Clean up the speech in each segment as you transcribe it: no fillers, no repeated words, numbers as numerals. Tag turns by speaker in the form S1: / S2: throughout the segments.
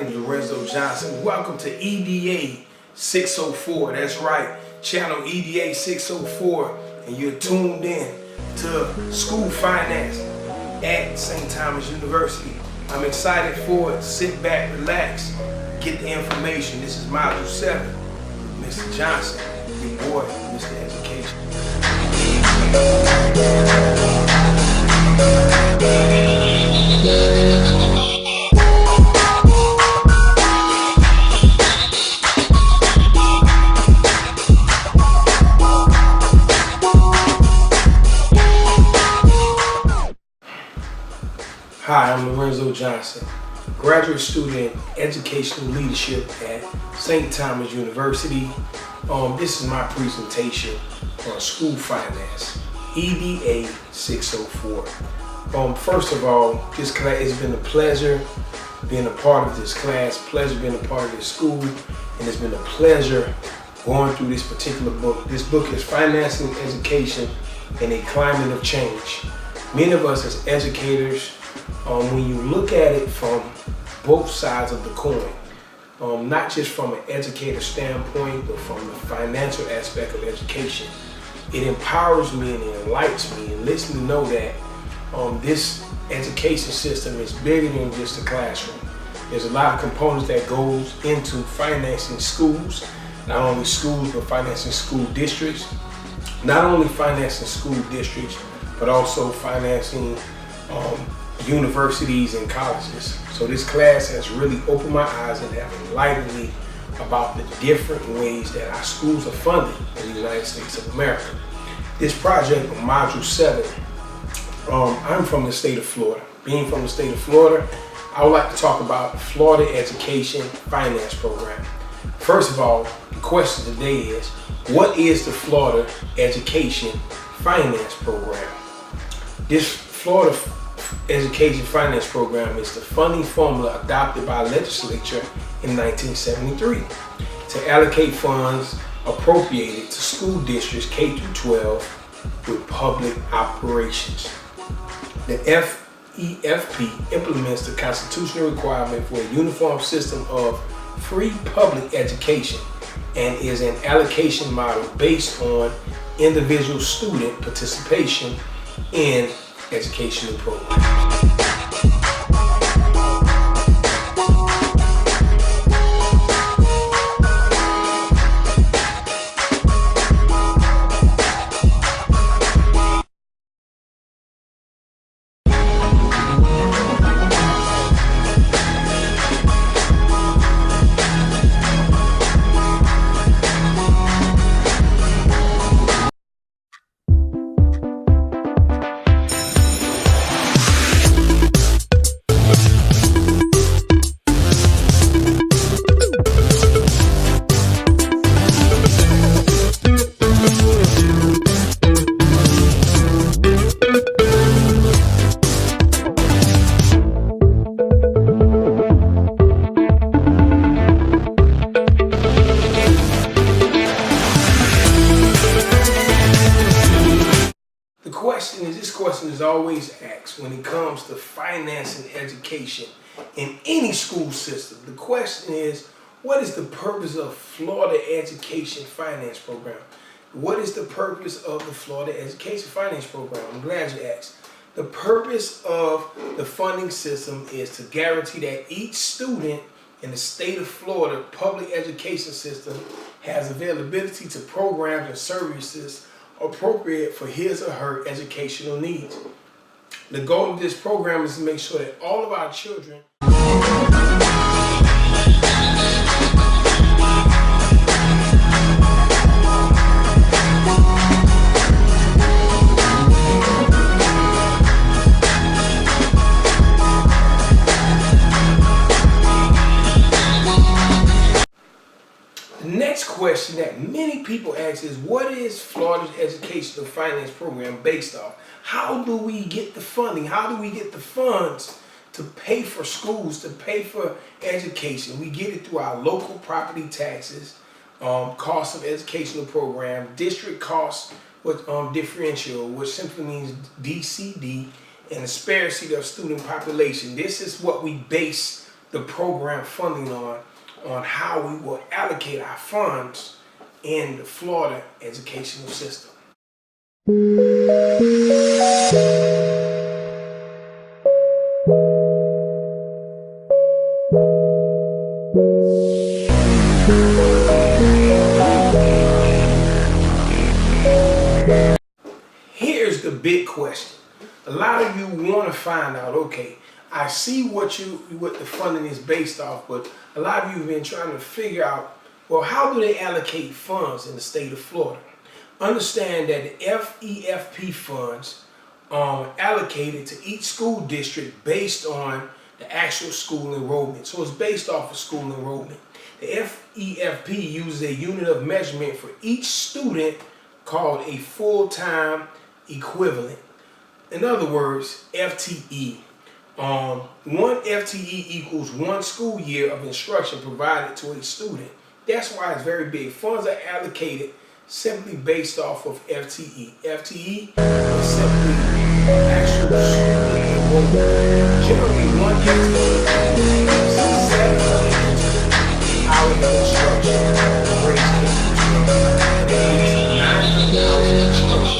S1: name is Lorenzo Johnson. Welcome to EDA 604. That's right, channel EDA 604, and you're tuned in to School Finance at St. Thomas University. I'm excited for it. Sit back, relax, get the information. This is Module 7, Mr. Johnson, your boy, Mr. Education. Hi, I'm Lorenzo Johnson, graduate student in educational leadership at St. Thomas University. This is my presentation on school finance, EDA 604. First of all, this class, it's been a pleasure being a part of this class, pleasure being a part of this school, and it's been a pleasure going through this particular book. This book is Financing Education in a Climate of Change. Many of us as educators, when you look at it from both sides of the coin, not just from an educator standpoint, but from the financial aspect of education, it empowers me and it enlightens me and lets me know that this education system is bigger than just a classroom. There's a lot of components that goes into financing schools, not only schools, but financing school districts, not only financing school districts, but also financing universities and colleges. So this class has really opened my eyes and have enlightened me about the different ways that our schools are funded in the United States of America. This project on Module 7, I'm from the state of Florida. Being from the state of Florida, I would like to talk about the Florida Education Finance Program. First of all, the question today is, what is the Florida Education Finance Program? This Florida Education Finance Program is the funding formula adopted by legislature in 1973 to allocate funds appropriated to school districts K through 12 with public operations. The FEFP implements the constitutional requirement for a uniform system of free public education and is an allocation model based on individual student participation in educational programs. This question is always asked when it comes to financing education in any school system. The question is, what is the purpose of Florida Education Finance Program? What is the purpose of the Florida Education Finance Program? I'm glad you asked. The purpose of the funding system is to guarantee that each student in the state of Florida public education system has availability to programs and services appropriate for his or her educational needs. The goal of this program is to make sure that all of our children question that many people ask is, what is Florida's educational finance program based off? How do we get the funding? How do we get the funds to pay for schools, to pay for education? We get it through our local property taxes, cost of educational program, district cost with differential, which simply means DCD, and disparity of student population. This is what we base the program funding on how we will allocate our funds in the Florida educational system. Here's the big question. A lot of you want to find out, okay, I see what the funding is based off, but a lot of you have been trying to figure out, well, how do they allocate funds in the state of Florida? Understand that the FEFP funds allocated to each school district based on the actual school enrollment. So it's based off of school enrollment. The FEFP uses a unit of measurement for each student called a full-time equivalent. In other words, FTE. One FTE equals 1 school year of instruction provided to a student. That's why it's very big. Funds are allocated simply based off of FTE. FTE is simply actual student enrollment. Generally, 1 FTE is 7 hours of instruction, grade school instruction, 9 hours of instruction.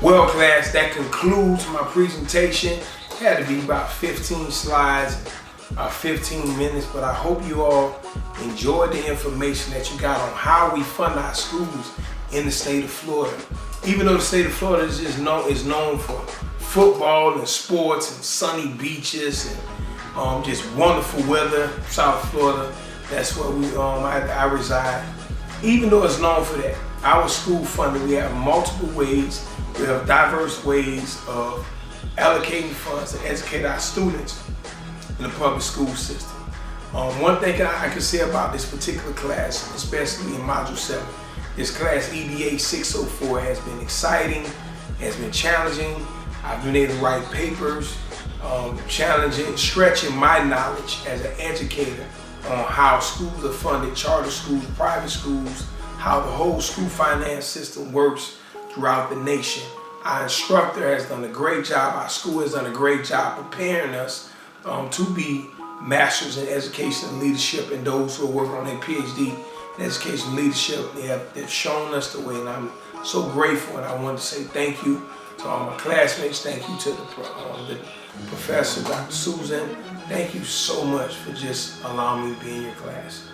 S1: Well, class, that concludes my presentation. It had to be about 15 slides, 15 minutes, but I hope you all enjoyed the information that you got on how we fund our schools in the state of Florida. Even though the state of Florida is known for football and sports and sunny beaches and just wonderful weather, South Florida, that's where I reside. Even though it's known for that, our school funding, we have multiple ways. We have diverse ways of allocating funds to educate our students in the public school system. One thing I can say about this particular class, especially in Module 7, this class EDA 604 has been exciting, has been challenging. I've been able to write papers, challenging, stretching my knowledge as an educator on how schools are funded, charter schools, private schools, how the whole school finance system works throughout the nation. Our instructor has done a great job, our school has done a great job preparing us to be masters in education and leadership, and those who are working on their PhD in education and leadership, they've shown us the way, and I'm so grateful, and I want to say thank you to all my classmates, thank you to the professor, Dr. Susan, thank you so much for just allowing me to be in your class.